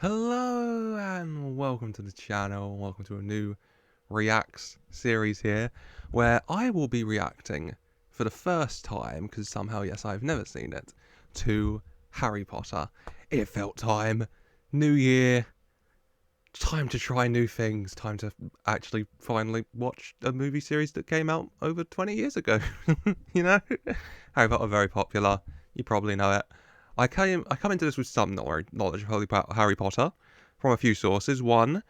Hello and welcome to the channel, welcome to a new Reacts series here, where I will be reacting for the first time, because somehow, yes, I've never seen it, to Harry Potter. It felt time, new year, time to try new things, time to actually finally watch a movie series that came out over 20 years ago, you know? Harry Potter, very popular, you probably know it. I come into this with some knowledge about Harry Potter from a few sources. One,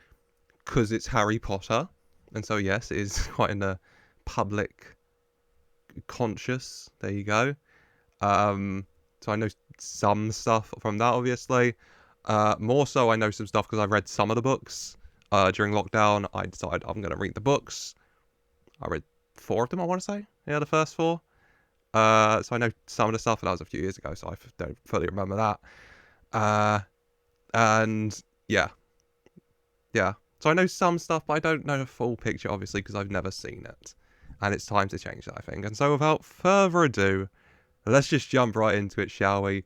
because it's Harry Potter, and so yes, it is quite in the public conscious. There you go. So I know some stuff from that, obviously. More so, I know some stuff because I read some of the books. During lockdown, I decided I'm going to read the books. I read 4 of them, I want to say. Yeah, the first 4. So I know some of the stuff, and that was a few years ago, so I don't fully remember that. And yeah. So I know some stuff, but I don't know the full picture, obviously, because I've never seen it. And it's time to change that, I think. And so without further ado, let's just jump right into it, shall we?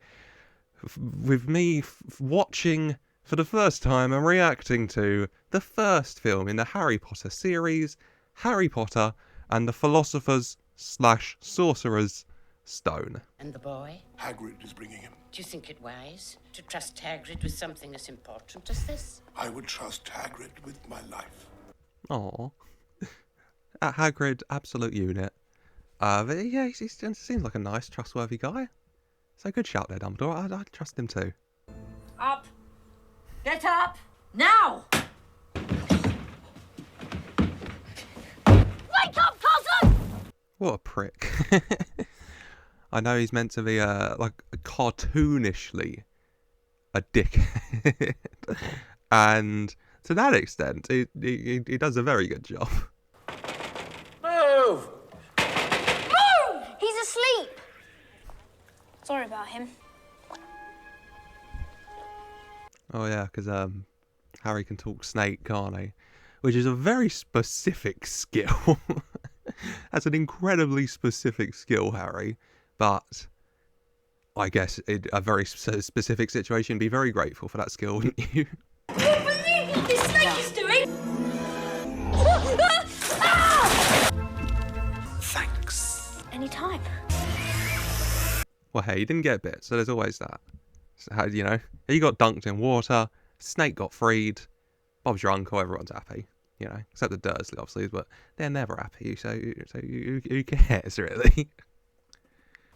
With me watching for the first time and reacting to the first film in the Harry Potter series, Harry Potter and the Philosopher's / Sorcerer's Stone. And the boy? Hagrid is bringing him. Do you think it wise to trust Hagrid with something as important as this? I would trust Hagrid with my life. Aww. Hagrid, absolute unit. But yeah, he seems like a nice, trustworthy guy. So good shout there, Dumbledore. I'd trust him too. Up! Get up! Now! Wake up, cousin! What a prick. I know he's meant to be like cartoonishly a dickhead, and to that extent, he does a very good job. Move! Move! He's asleep. Sorry about him. Oh yeah, because Harry can talk snake, can't he? Which is a very specific skill. That's an incredibly specific skill, Harry. But I guess in a very specific situation, be very grateful for that skill, wouldn't you? I can't believe what this snake is doing! Thanks. Anytime. Well, hey, you didn't get bit, so there's always that. So how, you know, he got dunked in water, Snake got freed, Bob's your uncle, everyone's happy. You know, except the Dursley, obviously, but they're never happy, so who cares, really?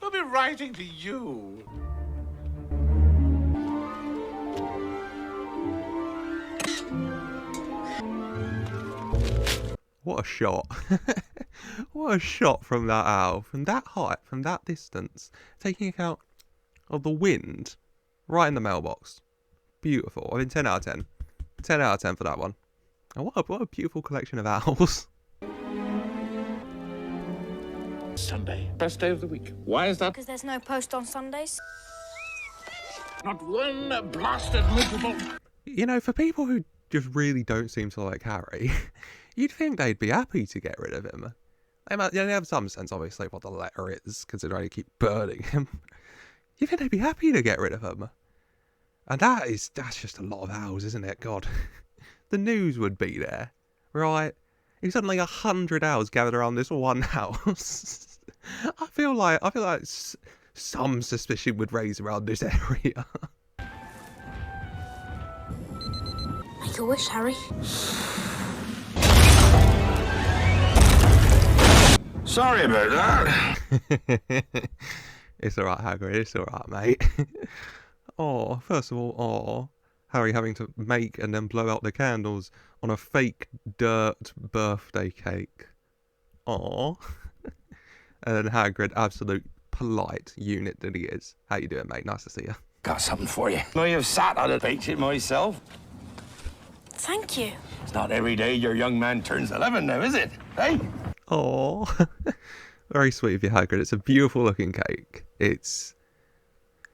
I'll be writing to you. What a shot. What a shot from that owl, from that height, from that distance, taking account of the wind right in the mailbox. Beautiful. I mean, 10 out of 10. 10 out of 10 for that one. And what a beautiful collection of owls. Sunday, best day of the week. Why is that? Because there's no post on Sundays. Not one blasted miserable. You know, for people who just really don't seem to like Harry, you'd think they'd be happy to get rid of him. They have some sense, obviously, of what the letter is, considering they keep burning him. You think they'd be happy to get rid of him? And that's just a lot of owls, isn't it? God. The news would be there, right? If suddenly 100 owls gathered around this one house, I feel like some suspicion would raise around this area. Make a wish, Harry. Sorry about that. It's alright, Hagrid, it's alright, mate. Oh, first of all, Harry having to make and then blow out the candles on a fake dirt birthday cake. Aw. And then Hagrid, absolute polite unit that he is. How you doing, mate? Nice to see you. Got something for you. I have sat on it, baked it myself. Thank you. It's not every day your young man turns 11 now, is it? Hey? Aw. Very sweet of you, Hagrid. It's a beautiful looking cake. It's...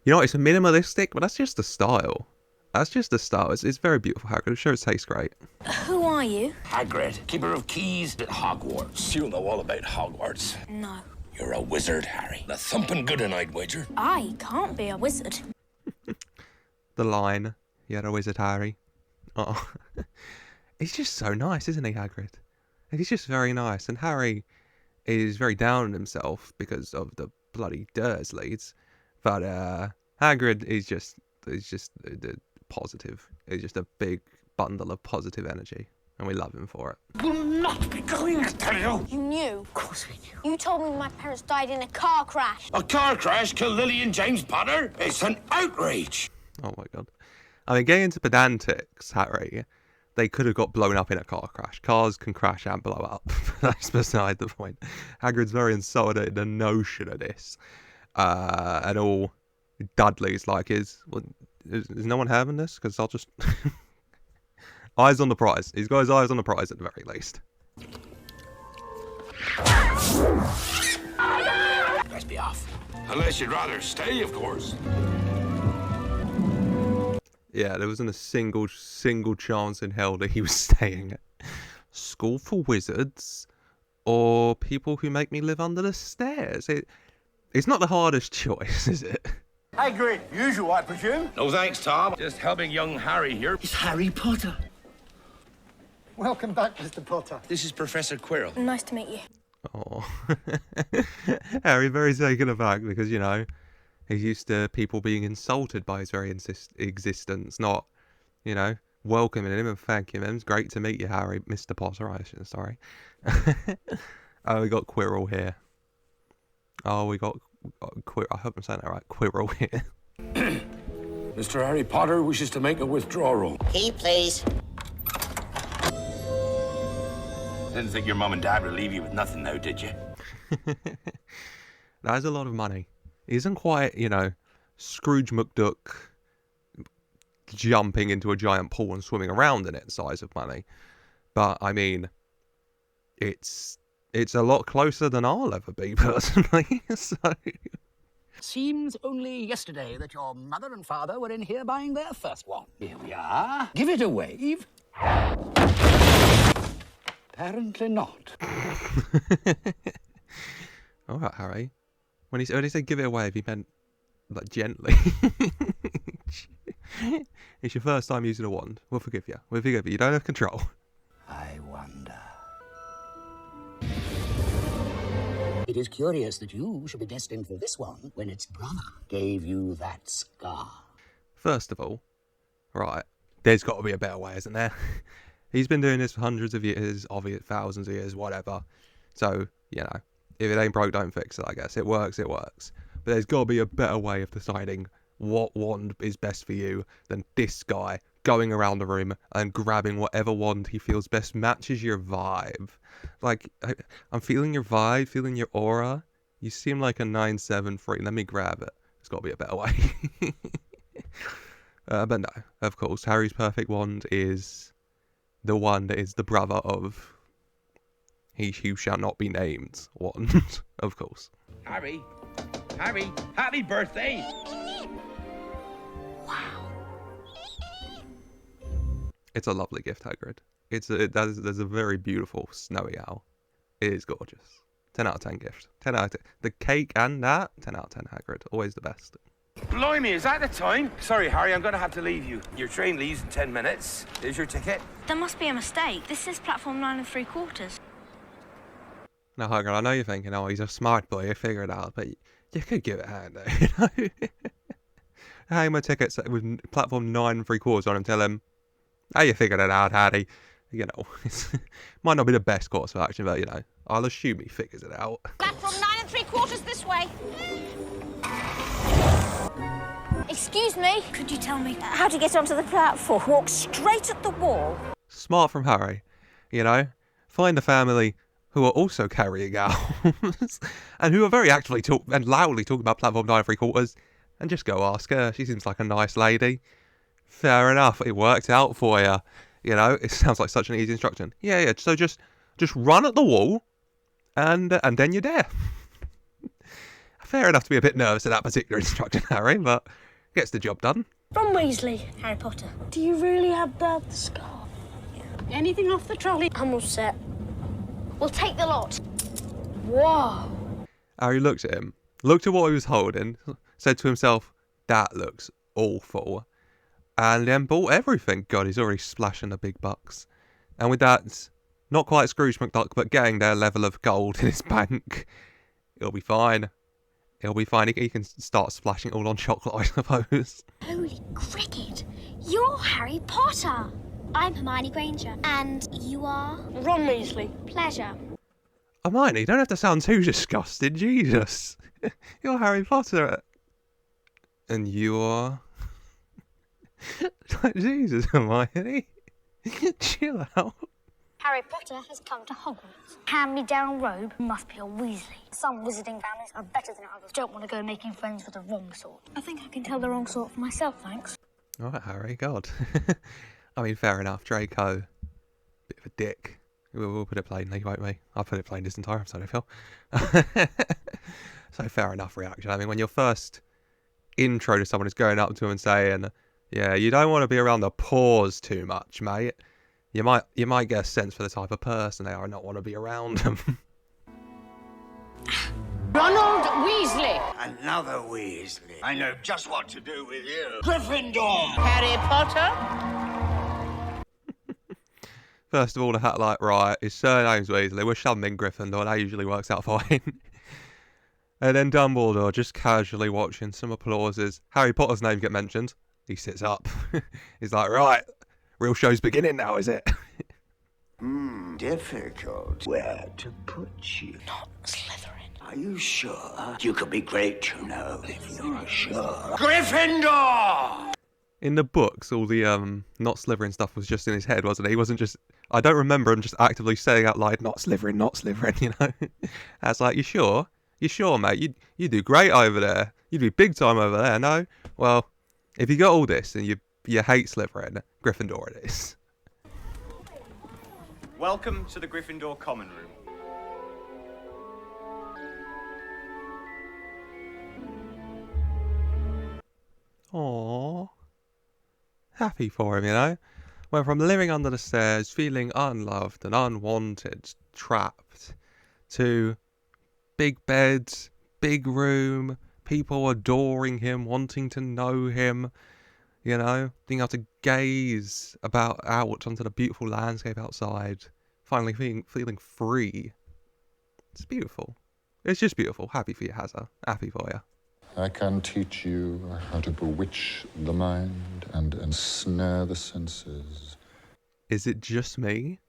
You know, it's a minimalistic, but that's just the style. That's just the style. It's very beautiful, Hagrid. I'm sure it tastes great. Who are you? Hagrid, keeper of keys at Hogwarts. You'll know all about Hogwarts. No. You're a wizard, Harry. A thumping good, I'd wager. I can't be a wizard. The line. Yeah, the wizard Harry. Oh, he's just so nice, isn't he, Hagrid? He's just very nice, and Harry is very down on himself because of the bloody Dursleys. But Hagrid is just positive. He's just a big bundle of positive energy, and we love him for it. Will not be going, I tell you. You knew? Of course we knew. You told me my parents died in a car crash. A car crash killed Lily and James Potter? It's an outrage. Oh my god. I mean, getting into pedantics, Harry, they could have got blown up in a car crash. Cars can crash and blow up. That's beside the point. Hagrid's very insulted at the notion of this. And all Dudley's like is no one having this? Because I'll just... Eyes on the prize. He's got his eyes on the prize at the very least. Let's be off. Unless you'd rather stay, of course. Yeah, there wasn't a single chance in hell that he was staying at School for Wizards or People Who Make Me Live Under the Stairs. It's not the hardest choice, is it? Hagrid, usual, I presume? No thanks, Tom. Just helping young Harry here. It's Harry Potter. Welcome back, Mr. Potter. This is Professor Quirrell. Nice to meet you. Oh, Harry very taken aback because, you know, he's used to people being insulted by his very existence, not, you know, welcoming him and thanking him. It's great to meet you, Harry, Mr. Potter. Sorry. Oh, we got Quirrell here. Oh, we got Quirrell. I hope I'm saying that right. Quirrell here. Mr. Harry Potter wishes to make a withdrawal. Key, please. Didn't think your mum and dad would leave you with nothing now, did you? That is a lot of money. He isn't quite, you know, Scrooge McDuck jumping into a giant pool and swimming around in it size of money. But, I mean, it's a lot closer than I'll ever be, personally. So... Seems only yesterday that your mother and father were in here buying their first one. Here we are. Give it a wave. Apparently not. All right, Harry. When he said give it away, he meant like gently. It's your first time using a wand. We'll forgive you. We'll forgive you. You don't have control. I wonder. It is curious that you should be destined for this one when its brother gave you that scar. First of all, right, there's got to be a better way, isn't there? He's been doing this for hundreds of years, thousands of years, whatever. So, you know, if it ain't broke, don't fix it, I guess. It works, it works. But there's got to be a better way of deciding what wand is best for you than this guy going around the room and grabbing whatever wand he feels best matches your vibe. Like, I'm feeling your vibe, feeling your aura. You seem like a 973. Let me grab it. There's got to be a better way. But no, of course, Harry's perfect wand is the one that is the brother of He Who Shall Not Be Named wand, of course. Harry, happy birthday! It's a lovely gift, Hagrid. There's a very beautiful snowy owl. It is gorgeous. 10 out of 10 gift. 10 out of 10. The cake and that, 10 out of 10, Hagrid. Always the best. Blimey, is that the time? Sorry, Harry, I'm going to have to leave you. Your train leaves in 10 minutes. Here's your ticket. There must be a mistake. This is platform 9 3/4. Now, Hagrid, I know you're thinking, oh, he's a smart boy, he'll figure it out, but you could give it a hand, though, you know? Hang my tickets with platform 9 3/4 on him, tell him, oh, you figured it out, Harry. You know, it might not be the best course of action, but, you know, I'll assume he figures it out. Platform 9 3/4 this way. Excuse me? Could you tell me how to get onto the platform? Walk straight at the wall. Smart from Harry, you know? Find a family who are also carrying owls and who are very actively and loudly talking about platform 9 3/4 and just go ask her. She seems like a nice lady. Fair enough, it worked out for you. You know, it sounds like such an easy instruction. Yeah, so just run at the wall and then you're there. Fair enough to be a bit nervous at that particular instruction, Harry, but gets the job done. From Weasley, Harry Potter. Do you really have Dad's scarf? Anything off the trolley? I'm all set. We'll take the lot. Whoa. Harry looked at him, looked at what he was holding, said to himself, that looks awful. and then bought everything. God, he's already splashing the big bucks. And with that, not quite Scrooge McDuck, but getting their level of gold in his bank, it'll be fine. It'll be fine. He can start splashing it all on chocolate, I suppose. Holy cricket! You're Harry Potter! I'm Hermione Granger. And you are? Ron Weasley. Pleasure. Hermione, you don't have to sound too disgusted, Jesus. You're Harry Potter. And you are... Jesus, Hermione. Chill out. Harry Potter has come to Hogwarts. Hand-me-down robe must be a Weasley. Some wizarding families are better than others. Don't want to go making friends with the wrong sort. I think I can tell the wrong sort for myself, thanks. All right, Harry, God. I mean, fair enough. Draco, bit of a dick. We'll put it plainly, won't we? I'll put it plain this entire episode, I feel. So fair enough reaction. I mean, when your first intro to someone is going up to him and saying, yeah, you don't want to be around the pores too much, mate. You might get a sense for the type of person they are and not want to be around them. Ronald Weasley. Another Weasley. I know just what to do with you. Gryffindor. Harry Potter? First of all, the hat like, right, his surname's Weasley. We're shoving him in Gryffindor. That usually works out fine. And then Dumbledore just casually watching some applauses. Harry Potter's name get mentioned. He sits up. He's like, right, real show's beginning now, is it? Difficult. Where to put you? Not Slytherin. Are you sure? You could be great, you know, if you're sure. Gryffindor! In the books, all the not Slytherin stuff was just in his head, wasn't it? He wasn't just... I don't remember him just actively saying out loud, not Slytherin, you know? I was like, you sure? You sure, mate? You do great over there. You'd be big time over there, no? Well, if you got all this and you hate Slytherin, Gryffindor it is. Welcome to the Gryffindor Common Room. Aww. Happy for him, you know? Went from living under the stairs, feeling unloved and unwanted, trapped, to big beds, big room, people adoring him, wanting to know him, you know? Being able to gaze out onto the beautiful landscape outside, finally feeling free. It's beautiful. It's just beautiful. Happy for you, Hazza. Happy for you. I can teach you how to bewitch the mind and ensnare the senses. Is it just me?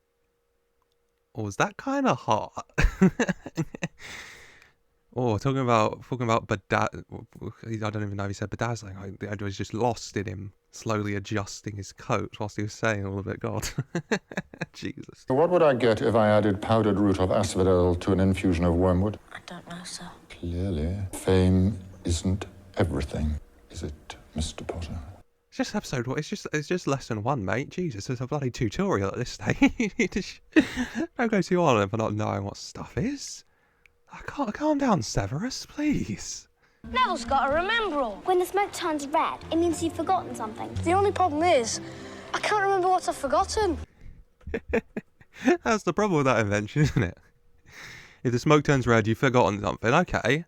Or was that kind of hot? Oh, talking about I don't even know if he said bedazzling. I was just lost in him slowly adjusting his coat whilst he was saying all of it. God. Jesus. What would I get if I added powdered root of asphodel to an infusion of wormwood? I don't know, sir. Clearly, fame isn't everything, is it, Mr. Potter? It's just episode one. It's just lesson 1, mate. Jesus, it's a bloody tutorial at this stage. Don't go too on for not knowing what stuff is. Calm down, Severus, please. Neville's got to remember all. When the smoke turns red, it means you've forgotten something. The only problem is, I can't remember what I've forgotten. That's the problem with that invention, isn't it? If the smoke turns red, you've forgotten something. Okay.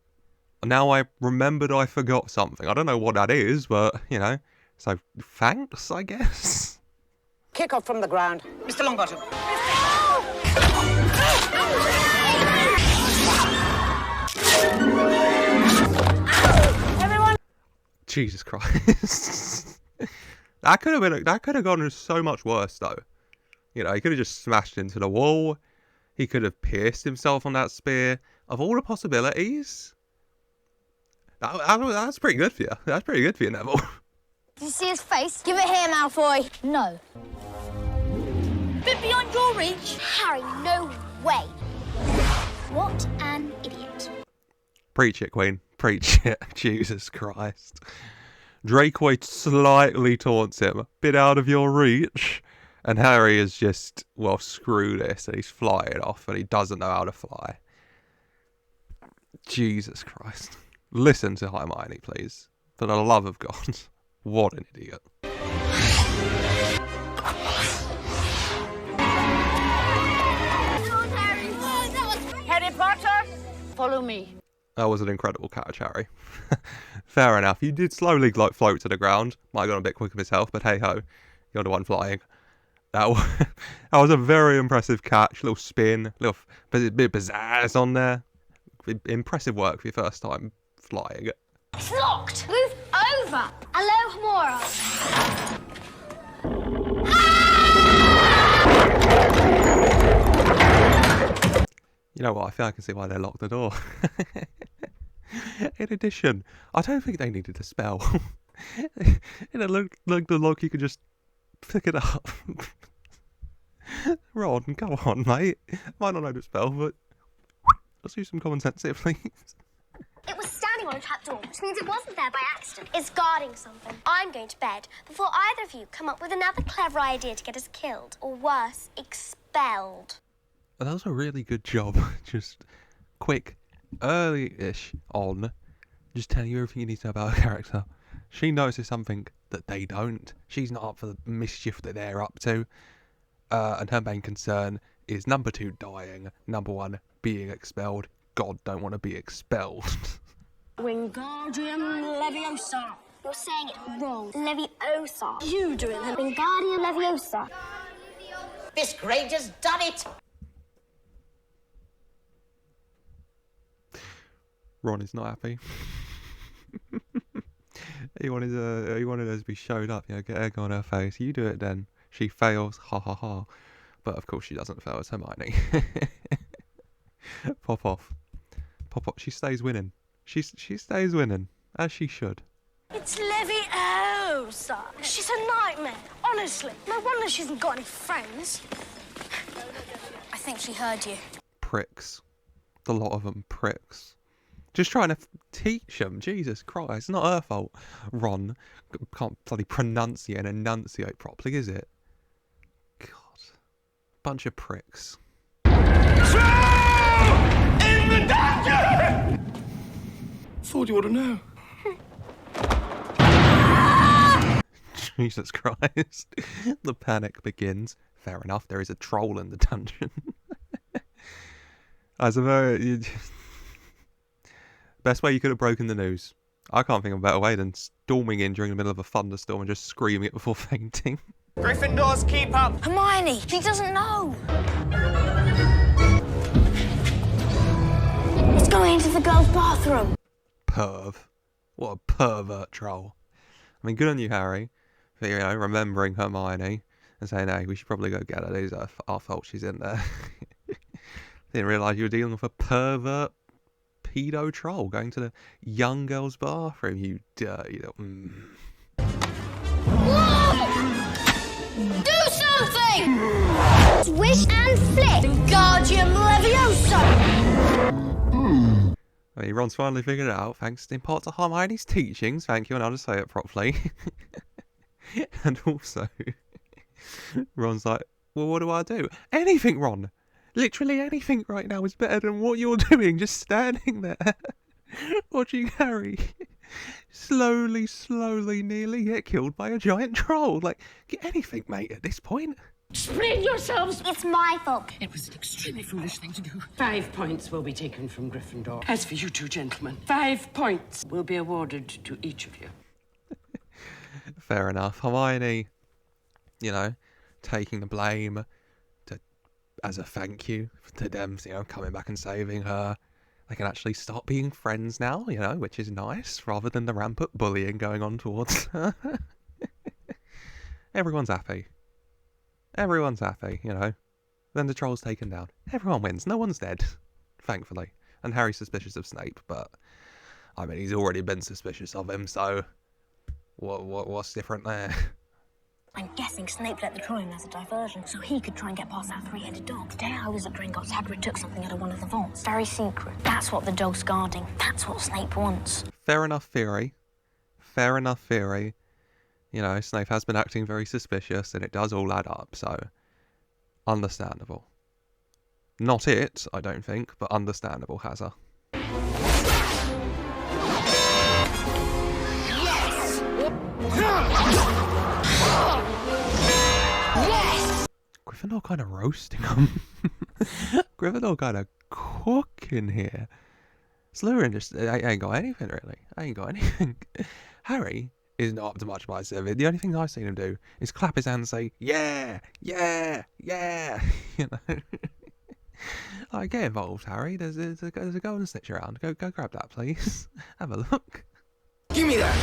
Now I remembered I forgot something. I don't know what that is, but, you know. So, thanks, I guess. Kick off from the ground. Mr. Longbottom. Everyone! Jesus Christ. That could have gone so much worse, though. You know, he could have just smashed into the wall. He could have pierced himself on that spear. Of all the possibilities, that's pretty good for you. That's pretty good for you, Neville. Did you see his face? Give it here, Malfoy. No. Bit beyond your reach. Harry, no way. What an idiot. Preach it, Queen. Preach it. Jesus Christ. Draco slightly taunts him. Bit out of your reach. And Harry is just, well, screw this. And he's flying off and he doesn't know how to fly. Jesus Christ. Listen to Hermione, please. For the love of God. What an idiot. Harry Potter, follow me. That was an incredible catch, Harry. Fair enough. You did slowly like float to the ground. Might have gone a bit quick of himself, but hey ho, you're the one flying. That was a very impressive catch. Little spin, little bit of pizzazz on there. Impressive work for your first time flying. It's locked. Move over. Hello, Hamora. You know what? I feel I can see why they locked the door. In addition, I don't think they needed a spell. It looked like you could just pick it up. Ron, go on, mate. Might not know the spell, but let's use some common sense here, please. It was standing on a trapdoor, which means it wasn't there by accident. It's guarding something. I'm going to bed before either of you come up with another clever idea to get us killed, or worse, expelled. Well, that was a really good job. Just quick, early-ish on, just telling you everything you need to know about her character. She notices something that they don't. She's not up for the mischief that they're up to. And her main concern is number 2 dying, number 1 being expelled. God, don't want to be expelled. Wingardium Leviosa. You're saying it wrong. Leviosa. You doing it. Wingardium Leviosa. Miss Granger's done it. Ron is not happy. he wanted her to be showed up, get egg on her face. You do it then. She fails, ha ha ha. But of course she doesn't fail, it's Hermione. Pop off. Pop off. She stays winning. She stays winning, as she should. It's Leviosa. She's a nightmare, honestly. No wonder she hasn't got any friends. I think she heard you. Pricks. The lot of them pricks. Just trying to teach them. Jesus Christ, it's not her fault. Ron can't bloody pronunciate and enunciate properly, is it? God. Bunch of pricks. In the dungeon! Thought you ought to know. Jesus Christ. The panic begins. Fair enough, there is a troll in the dungeon. As a very... Best way you could have broken the news. I can't think of a better way than storming in during the middle of a thunderstorm and just screaming it before fainting. Gryffindors, keep up! Hermione, she doesn't know. It's going into the girls' bathroom. Perv. What a pervert troll. I mean, good on you, Harry, for, remembering Hermione and saying, hey, we should probably go get her. It is our fault she's in there. Didn't realise you were dealing with a pervert pedo troll going to the young girl's bathroom, you dirty little... Do something! Swish and flip! Wingardium Leviosa! I mean, Ron's finally figured it out, thanks in part to Hermione's teachings, thank you, and I'll just say it properly. And also, Ron's like, well, what do I do? Anything, Ron! Literally anything right now is better than what you're doing, just standing there, watching Harry slowly, nearly get killed by a giant troll. Like, get anything, mate, at this point. Explain yourselves. It's my fault. It was an extremely foolish thing to do. 5 points will be taken from Gryffindor. As for you two gentlemen, 5 points will be awarded to each of you. Fair enough. Hermione, taking the blame as a thank you to them, coming back and saving her. They can actually start being friends now, which is nice, rather than the rampant bullying going on towards her. Everyone's happy. Everyone's happy, Then the troll's taken down. Everyone wins. No one's dead, thankfully. And Harry's suspicious of Snape, but, I mean, he's already been suspicious of him, so what's different there? I'm guessing Snape let the troll in as a diversion, so he could try and get past that 3-headed dog. Today I was at Gringotts. Hagrid took something out of one of the vaults. Very secret. That's what the dog's guarding. That's what Snape wants. Fair enough theory. Fair enough theory. Snape has been acting very suspicious, and it does all add up, so understandable. Not it, I don't think, but understandable, has her. Yes! Gryffindor kind of roasting them. Gryffindor kind of cooking here. Slytherin just ain't got anything, really. Ain't got anything. Harry is not up to much by seven. The only thing I've seen him do is clap his hands and say, yeah, yeah, yeah. You know? Like, get involved, Harry. There's a golden snitch around. Go grab that, please. Have a look. Give me that!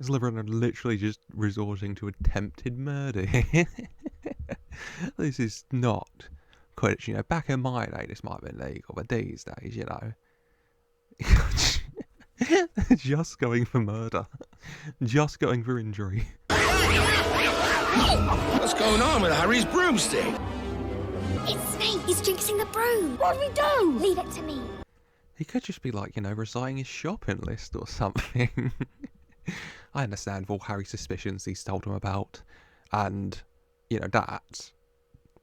Slytherin are literally just resorting to attempted murder. This is not Quidditch. You know, back in my day, this might have been legal, but these days, you know, just going for murder, just going for injury. What's going on with Harry's broomstick? It's Snape. He's jinxing the broom. What do we do? Leave it to me. He could just be like, you know, reciting his shopping list or something. I understand all Harry's suspicions he's told him about, and, you know, that's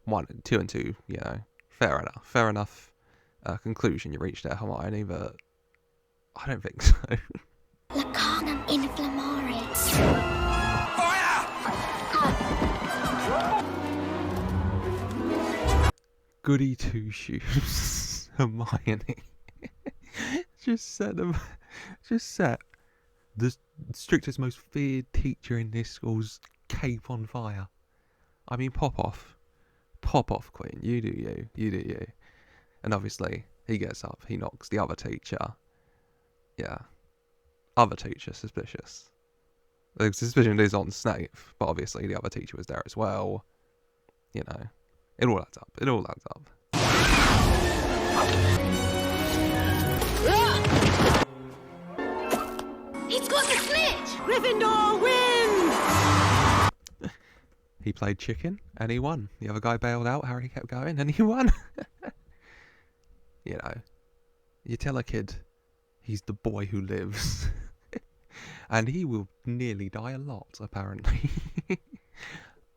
1 and 2 and 2, you know, fair enough conclusion you reached there, Hermione, but I don't think so. Lacanum inflammare. Fire! Goody two shoes, Hermione. just set the strictest, most feared teacher in this school's cape on fire. I mean, pop off, Queen. You do you. And obviously, he gets up, he knocks the other teacher. Yeah, other teacher suspicious. The suspicion is on Snape, but obviously the other teacher was there as well. You know, it all adds up. He's got the snitch! Gryffindor wins! He played chicken, and he won. The other guy bailed out, Harry kept going, and he won. You know, you tell a kid he's the boy who lives. And he will nearly die a lot, apparently.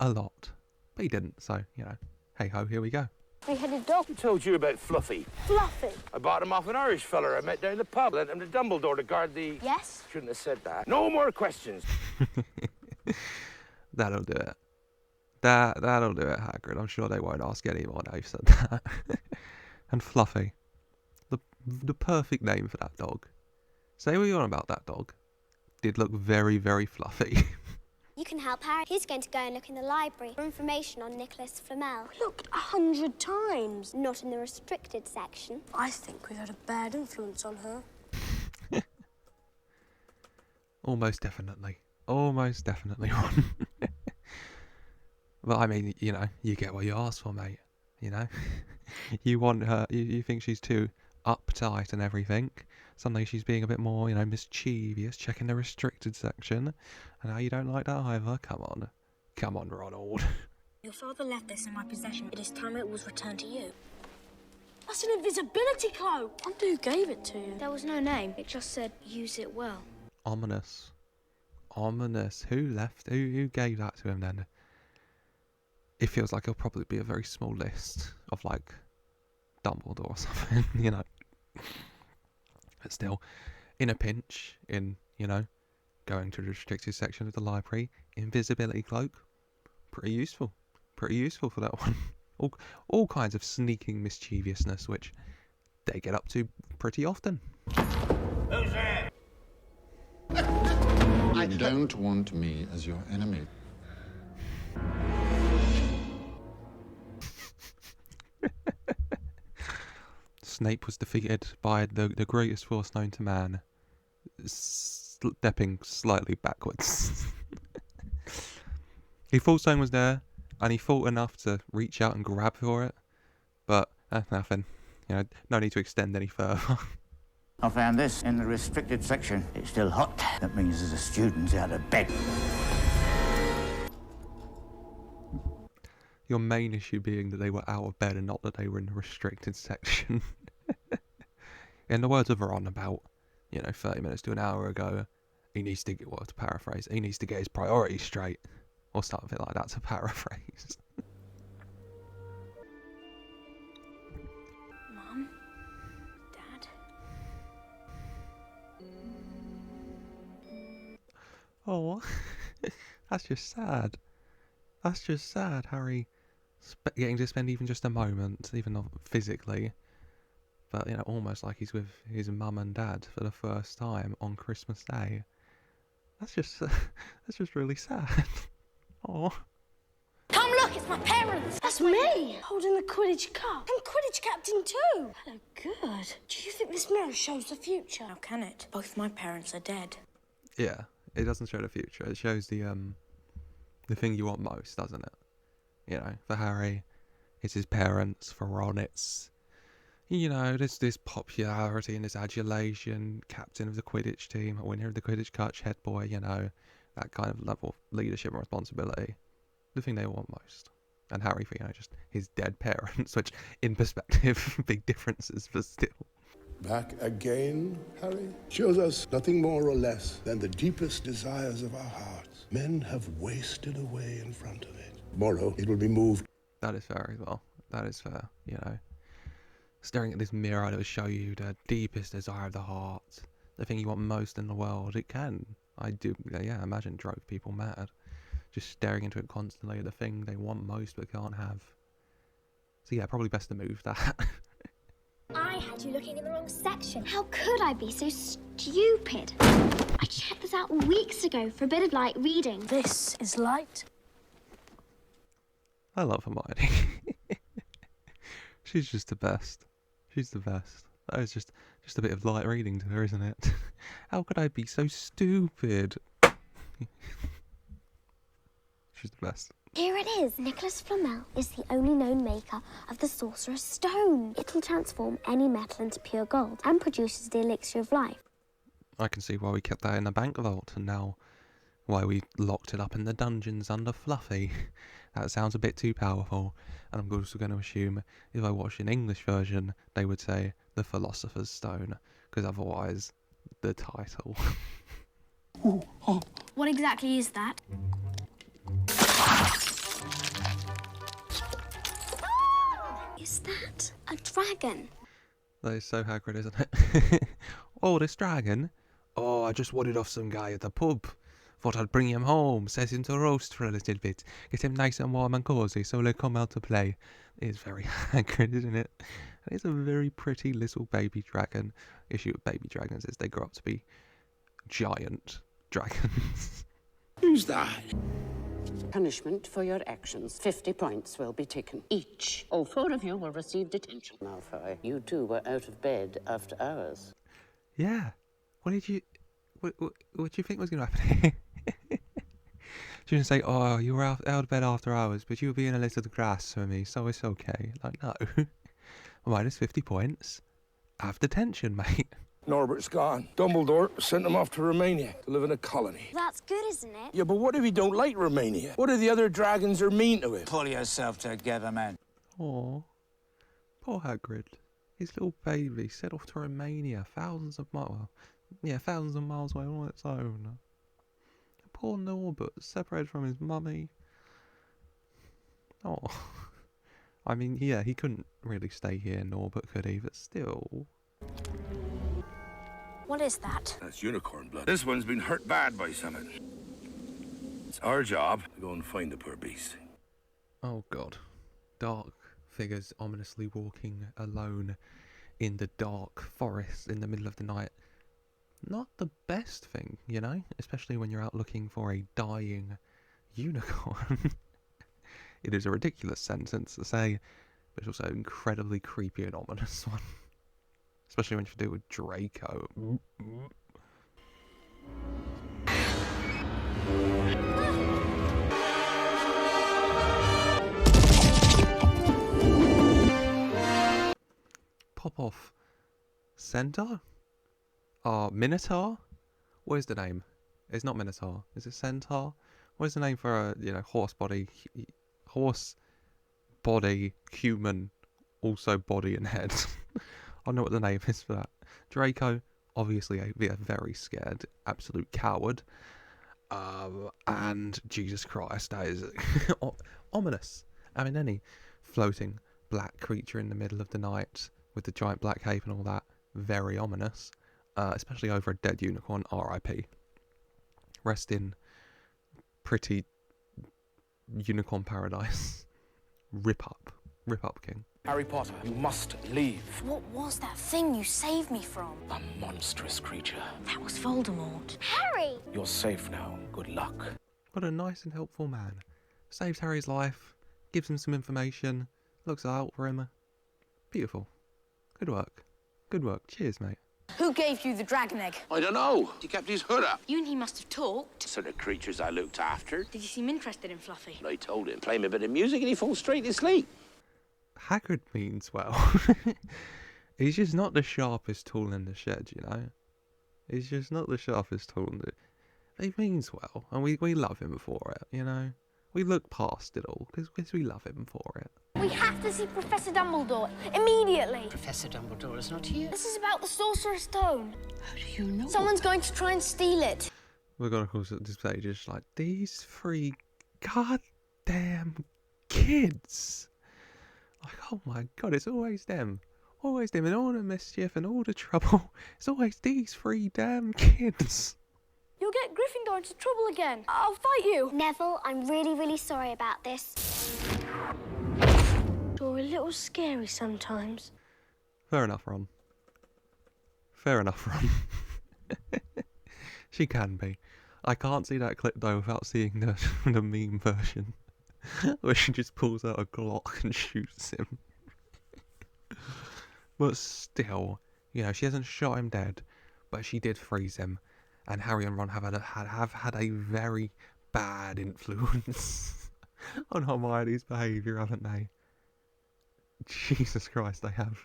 A lot. But he didn't, so, you know, hey-ho, here we go. Three-headed dog. Who told you about Fluffy? Fluffy. I bought him off an Irish feller I met down the pub. Lent him to Dumbledore to guard the... Yes? Shouldn't have said that. No more questions. That'll do it. That'll do it, Hagrid. I'm sure they won't ask any more now you've said that. And Fluffy. The perfect name for that dog. Say what you want about that dog. Did look very, very fluffy. You can help Harry. He's going to go and look in the library for information on Nicolas Flamel. Looked 100 times. Not in the restricted section. I think we've had a bad influence on her. Almost definitely one. But I mean, you know, you get what you ask for, mate. You know, you want her. You think she's too uptight and everything. Suddenly she's being a bit more, you know, mischievous, checking the restricted section. And now you don't like that either. Come on, Ronald. Your father left this in my possession. It is time it was returned to you. That's an invisibility cloak. I wonder who gave it to you. There was no name. It just said, use it well. Ominous. Who gave that to him then? It feels like it'll probably be a very small list of, like, Dumbledore or something, you know. But still, in a pinch, you know, going to the restricted section of the library, invisibility cloak, pretty useful for that one. All kinds of sneaking mischievousness, which they get up to pretty often. Who's there? You don't want me as your enemy. Snape was defeated by the greatest force known to man, stepping slightly backwards. He thought something was there, and he thought enough to reach out and grab for it, but nothing. You know, no need to extend any further. I found this in the restricted section. It's still hot. That means there's a student out of bed. Your main issue being that they were out of bed and not that they were in the restricted section. In the words of Ron about, 30 minutes to an hour ago, he needs to get, to paraphrase, he needs to get his priorities straight. Or something like that to paraphrase. Mum? Dad? Oh, That's just sad. That's just sad, Harry getting to spend even just a moment, even not physically, but, you know, almost like he's with his mum and dad for the first time on Christmas Day. That's just really sad. Oh. Come look, it's my parents. That's me, holding the Quidditch cup. I'm Quidditch captain too. Hello, good. Do you think this mirror shows the future? How can it? Both my parents are dead. Yeah, it doesn't show the future. It shows the thing you want most, doesn't it? You know, for Harry, it's his parents. For Ron, it's, you know, there's this popularity and this adulation, captain of the Quidditch team, winner of the Quidditch Cup, head boy, you know, that kind of level of leadership and responsibility. The thing they want most. And Harry, for, you know, just his dead parents, which, in perspective, big differences, but still. Back again, Harry? Shows us nothing more or less than the deepest desires of our hearts. Men have wasted away in front of it. Tomorrow, it will be moved. That is fair as well. That is fair, you know. Staring at this mirror, it will show you the deepest desire of the heart. The thing you want most in the world. It can. I do, yeah, imagine drove people mad. Just staring into it constantly, the thing they want most but can't have. So yeah, probably best to move that. I had you looking in the wrong section. How could I be so stupid? I checked this out weeks ago for a bit of light reading. This is light. I love Hermione. She's just the best. She's the best. That is just a bit of light reading to her, isn't it? How could I be so stupid? She's the best. Here it is. Nicolas Flamel is the only known maker of the Sorcerer's Stone. It'll transform any metal into pure gold and produces the elixir of life. I can see why we kept that in the bank vault and now why we locked it up in the dungeons under Fluffy. That sounds a bit too powerful, and I'm also going to assume if I watched an English version, they would say the Philosopher's Stone, because otherwise, the title. What exactly is that? Is that a dragon? That is so Hagrid, isn't it? Oh, this dragon? Oh, I just wanted off some guy at the pub. Thought I'd bring him home, set him to roast for a little bit, get him nice and warm and cosy so he'll come out to play. It is very Hagrid, isn't it? And it's a very pretty little baby dragon. Issue with baby dragons is they grow up to be giant dragons. Who's that? Punishment for your actions. 50 points will be taken. Each. All 4 of you will receive detention. Malfoy, you two were out of bed after hours. Yeah. What do you think was going to happen here? She didn't say, oh, you were out of bed after hours, but you were being a little grass for me, so it's okay. Like, no. Minus 50 points. Have detention, mate. Norbert's gone. Dumbledore sent him off to Romania to live in a colony. That's good, isn't it? Yeah, but what if he don't like Romania? What if the other dragons are mean to him? Pull yourself together, man. Aw. Poor Hagrid. His little baby set off to Romania, thousands of miles away on its own. Poor Norbert, separated from his mummy. Oh. I mean, yeah, he couldn't really stay here, Norbert, could he? But still. What is that? That's unicorn blood. This one's been hurt bad by something. It's our job to go and find the poor beast. Oh, God. Dark figures ominously walking alone in the dark forest in the middle of the night. Not the best thing, you know? Especially when you're out looking for a dying unicorn. It is a ridiculous sentence to say, but it's also incredibly creepy and ominous one. Especially when you do with Draco. Pop off. Centaur? Minotaur? What is the name? It's not Minotaur. Is it Centaur? What is the name for a, horse body, human, also body and head? I don't know what the name is for that. Draco, obviously a very scared, absolute coward. And Jesus Christ, that is ominous. I mean, any floating black creature in the middle of the night with the giant black cape and all that, very ominous. Especially over a dead unicorn, R.I.P. Rest in pretty unicorn paradise. Rip up king. Harry Potter, you must leave. What was that thing you saved me from? A monstrous creature. That was Voldemort. Harry! You're safe now. Good luck. What a nice and helpful man. Saves Harry's life, gives him some information, looks out for him. Beautiful. Good work. Good work. Cheers, mate. Who gave you the dragon egg? I don't know. He kept his hood up. You and he must have talked. So the creatures I looked after. Did you seem interested in Fluffy? I told him, play him a bit of music and he falls straight to sleep. Hagrid means well. He's just not the sharpest tool in the shed, you know? He's just not the sharpest tool in the... He means well, and we love him for it, you know? We look past it all, because we love him for it. We have to see Professor Dumbledore immediately. Professor Dumbledore is not here. This is about the Sorcerer's Stone. How do you know? Someone's going to try and steal it. We're going to, of course, at this stage, just like, these three goddamn kids. Like, oh my god, it's always them. Always them, and all the mischief and all the trouble. It's always these three damn kids. You'll get Gryffindor into trouble again. I'll fight you. Neville, I'm really, really sorry about this. You're a little scary sometimes. Fair enough, Ron. Fair enough, Ron. She can be. I can't see that clip, though, without seeing the meme version. Where she just pulls out a Glock and shoots him. But still, you know, she hasn't shot him dead, but she did freeze him. And Harry and Ron have had a very bad influence on Hermione's behaviour, haven't they? Jesus Christ, they have.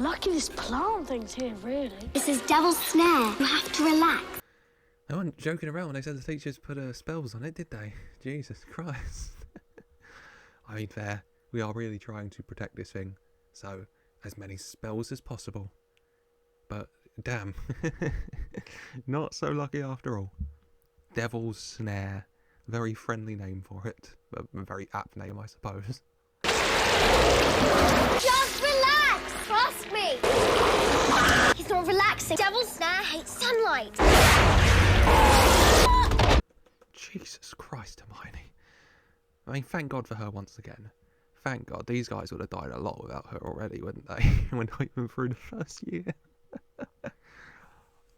Lucky this plant thing's here, really. This is Devil's Snare. You have to relax. They weren't joking around when they said the teachers put spells on it, did they? Jesus Christ. I mean, fair. We are really trying to protect this thing. So, as many spells as possible. But, damn. Not so lucky after all. Devil's Snare. Very friendly name for it. A very apt name, I suppose. Just relax! Trust me! He's not relaxing. Devil's Snare hates sunlight. Jesus Christ, Hermione. I mean, thank God for her once again. Thank God. These guys would have died a lot without her already, wouldn't they? When not even through the first year.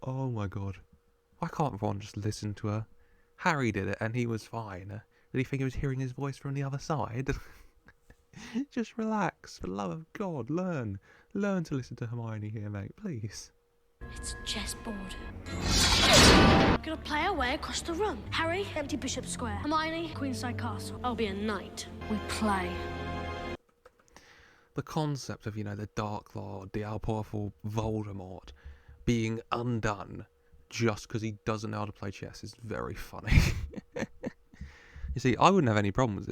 Oh my God. Why can't Ron just listen to her? Harry did it and he was fine. Did he think he was hearing his voice from the other side? Just relax. For the love of God, learn. Learn to listen to Hermione here, mate, please. It's a chessboard. Gonna play our way across the room. Harry, empty Bishop Square. Hermione, Queenside Castle. I'll be a knight. We play. The concept of, you know, the Dark Lord, the all-powerful Voldemort, being undone just because he doesn't know how to play chess is very funny. You see, I wouldn't have any problem with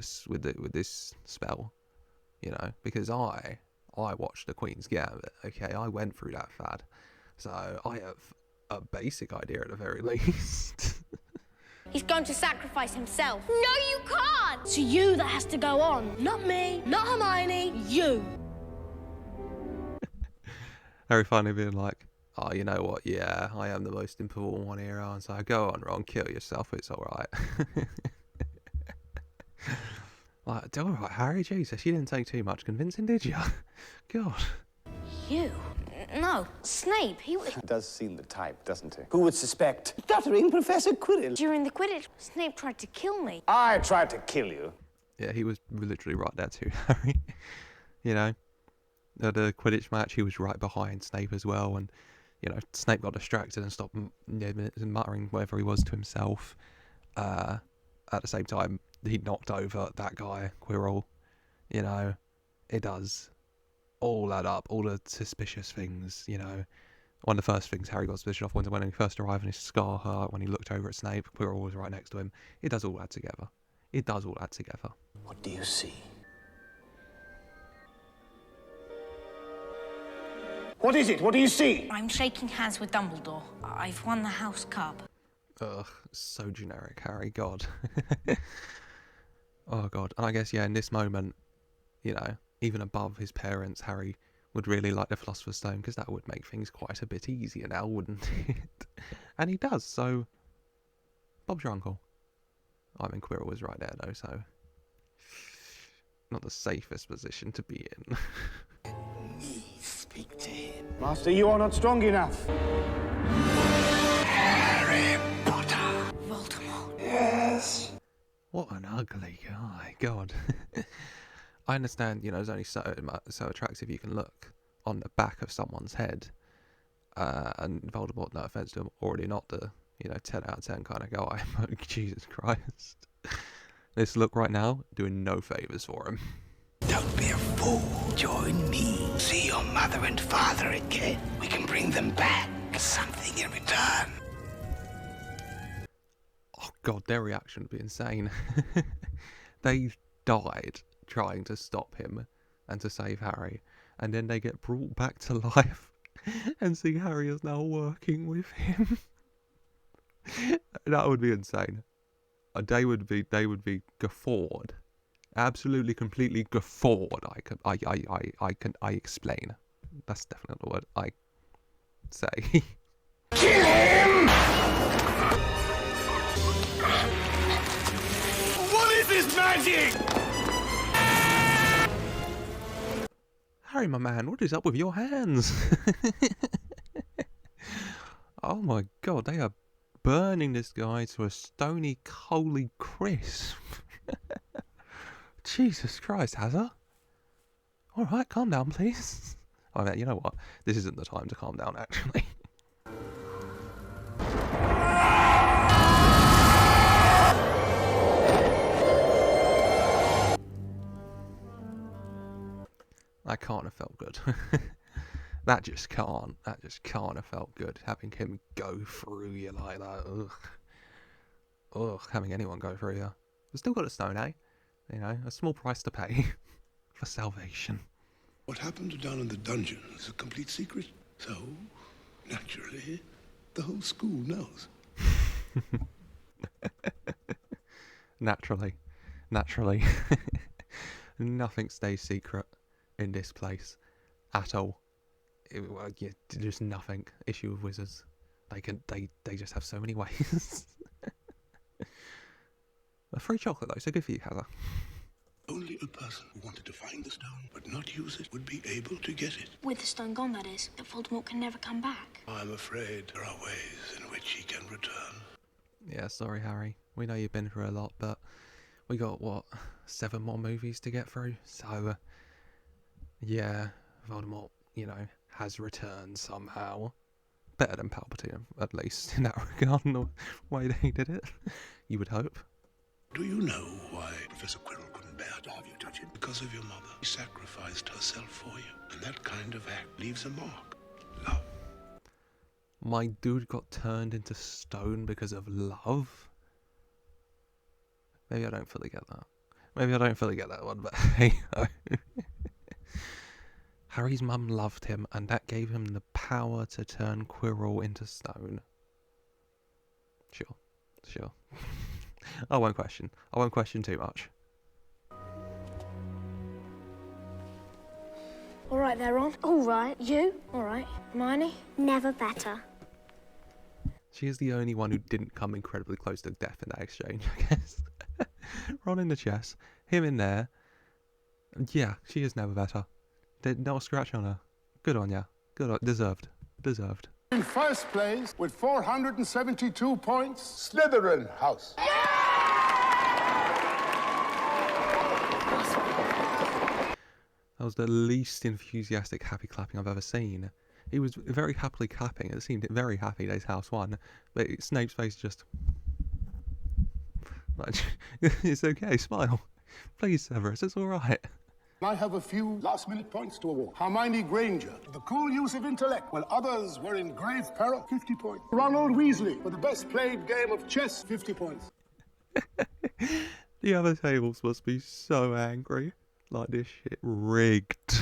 this spell, you know, because I watched the Queen's Gambit. Okay, I went through that fad, so I have a basic idea at the very least. He's going to sacrifice himself. No, you can't! It's you that has to go on. Not me, not Hermione, you. Harry finally being like, oh, you know what, yeah, I am the most important one here, and so go on, Ron, kill yourself, it's alright. Like, alright, Harry, Jesus, you didn't take too much convincing, did you? God. You? No, Snape, he... Does seem the type, doesn't he? Who would suspect? Stuttering Professor Quidditch. During the Quidditch, Snape tried to kill me. I tried to kill you. Yeah, he was literally right there too, Harry. You know, at the Quidditch match, he was right behind Snape as well, and, you know, Snape got distracted and stopped muttering whatever he was to himself. At the same time, he knocked over that guy, Quirrell. You know, it does all add up, all the suspicious things, you know. One of the first things Harry got suspicious of when he first arrived in his scar hurt, when he looked over at Snape, Quirrell was right next to him. It does all add together. It does all add together. What do you see? What is it? What do you see? I'm shaking hands with Dumbledore. I've won the House Cup. Ugh, so generic, Harry, God. Oh, God. And I guess, yeah, in this moment, you know, even above his parents, Harry would really like the Philosopher's Stone, because that would make things quite a bit easier now, wouldn't it? And he does, so Bob's your uncle. I mean, Quirrell was right there, though, so not the safest position to be in. Speak to him. Master, you are not strong enough. Harry Potter. Voldemort. Yes. What an ugly guy, God. I understand, you know, there's only so attractive you can look on the back of someone's head. And Voldemort, no offense to him, already not the, you know, 10 out of 10 kind of guy. But Jesus Christ. This look right now, doing no favours for him. Don't be a fool. Join me. See your mother and father again. We can bring them back. Something in return. Oh God, their reaction would be insane. They died trying to stop him and to save Harry, and then they get brought back to life and see Harry is now working with him. That would be insane. They would be guffawed, absolutely, completely guffawed. I explain. That's definitely the word I say. Kill him! What is this magic? Harry, my man, what is up with your hands? Oh my God, they are burning this guy to a stony, coaly crisp. Jesus Christ, Hazard. Alright, calm down, please. I mean, you know what? This isn't the time to calm down, actually. That can't have felt good. That just can't have felt good. Having him go through you like that. Ugh. Ugh, having anyone go through you. We've still got a stone, eh? You know, a small price to pay for salvation. What happened down in the dungeon is a complete secret. So, naturally, the whole school knows. Naturally. Nothing stays secret in this place at all. Yeah, just nothing. Issue with wizards. They just have so many ways. A free chocolate though, so good for you, Hazard. Only a person who wanted to find the stone but not use it would be able to get it. With the stone gone, that is. That Voldemort can never come back. I'm afraid there are ways in which he can return. Yeah, sorry, Harry. We know you've been through a lot, but we got, what, 7 more movies to get through? So, yeah, Voldemort, you know, has returned somehow. Better than Palpatine, at least, in that regard, in the way that he did it. You would hope. Do you know why Professor Quirrell couldn't bear to have you touch it? Because of your mother. She sacrificed herself for you. And that kind of act leaves a mark. Love. My dude got turned into stone because of love? Maybe I don't fully get that. Maybe I don't fully get that one, but hey ho. Harry's mum loved him, and that gave him the power to turn Quirrell into stone. Sure. I won't question too much. All right there, Ron. All right. You? All right. Hermione? Never better. She is the only one who didn't come incredibly close to death in that exchange, I guess. Ron in the chest, him in there. Yeah, she is never better. Not a scratch on her. Good on ya. Good on, deserved. In first place, with 472 points, Slytherin House. That was the least enthusiastic happy clapping I've ever seen. He was very happily clapping. It seemed very happy that his house won. But Snape's face just... like, it's okay, smile. Please, Severus, it's alright. I have a few last-minute points to award. Hermione Granger, for the cool use of intellect, while others were in grave peril, 50 points. Ronald Weasley, for the best played game of chess, 50 points. The other tables must be so angry. Like, this shit rigged.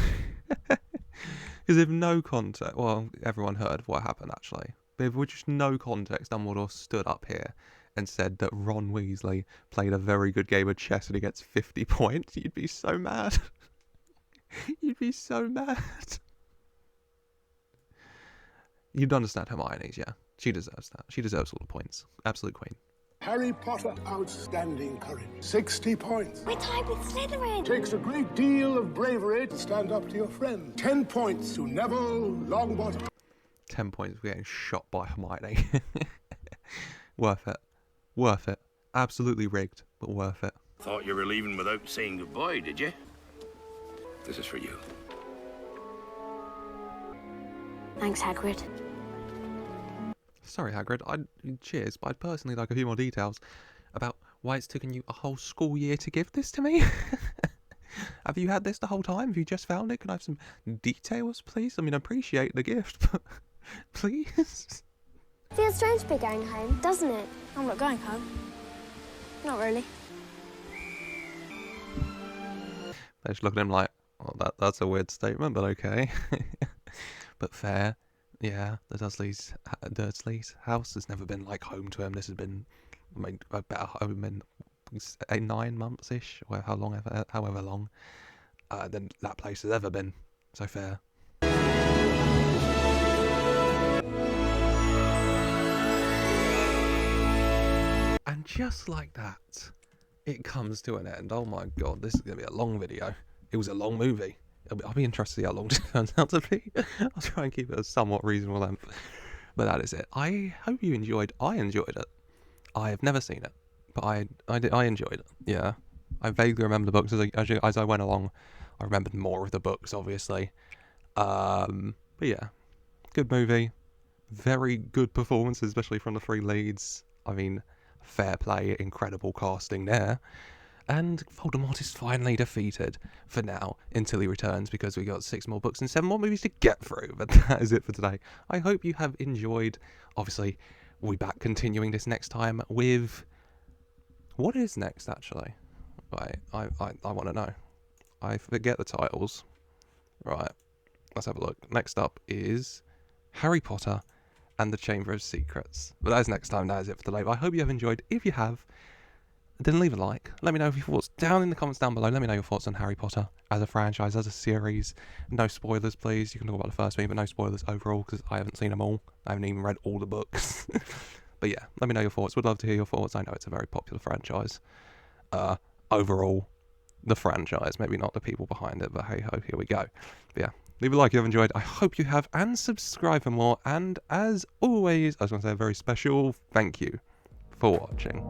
Because if no context... Well, everyone heard what happened, actually. But if with just no context, Dumbledore stood up here and said that Ron Weasley played a very good game of chess and he gets 50 points, you'd be so mad. You'd be so mad. You'd understand Hermione's, yeah. She deserves that. She deserves all the points. Absolute queen. Harry Potter, outstanding courage. 60 points. We're tied with Slytherin. Takes a great deal of bravery to stand up to your friend. 10 points to Neville Longbottom. 10 points for getting shot by Hermione. Worth it. Worth it. Absolutely rigged, but worth it. Thought you were leaving without saying goodbye, did you? This is for you. Thanks, Hagrid. Sorry, Hagrid. Cheers, but I'd personally like a few more details about why it's taken you a whole school year to give this to me. Have you had this the whole time? Have you just found it? Can I have some details, please? I mean, I appreciate the gift, but please? Feels strange to be going home, doesn't it? I'm not going home. Not really. They just look at him like, well, that's a weird statement, but okay. But fair. Yeah, the Dursley's house has never been like home to him. This has been about home in 9 months-ish, or however long than that place has ever been. So fair. And just like that, it comes to an end. Oh my god, this is going to be a long video. It was a long movie. I'll be interested to see how long it turns out to be. I'll try and keep it a somewhat reasonable length. But that is it. I hope you enjoyed. I enjoyed it. I have never seen it, but I enjoyed it. Yeah, I vaguely remember the books as I went along. I remembered more of the books, obviously. But yeah, good movie. Very good performances, especially from the 3 leads. I mean, fair play, incredible casting there. And Voldemort is finally defeated for now until he returns, because we got 6 more books and 7 more movies to get through. But that is it for today. I hope you have enjoyed. Obviously, we'll be back continuing this next time with... What is next, actually? Right, I want to know. I forget the titles. Right, let's have a look. Next up is Harry Potter and the Chamber of Secrets. But that is next time. That is it for today. But I hope you have enjoyed. If you have, then leave a like. Let me know your thoughts down in the comments down below. Let me know your thoughts on Harry Potter as a franchise, as a series. No spoilers, please. You can talk about the first movie, but no spoilers overall, because I haven't seen them all. I haven't even read all the books. But yeah, let me know your thoughts. Would love to hear your thoughts. I know it's a very popular franchise. Overall, the franchise. Maybe not the people behind it, but hey ho, here we go. But yeah, leave a like if you have enjoyed. I hope you have, and subscribe for more. And as always, I was going to say a very special thank you for watching.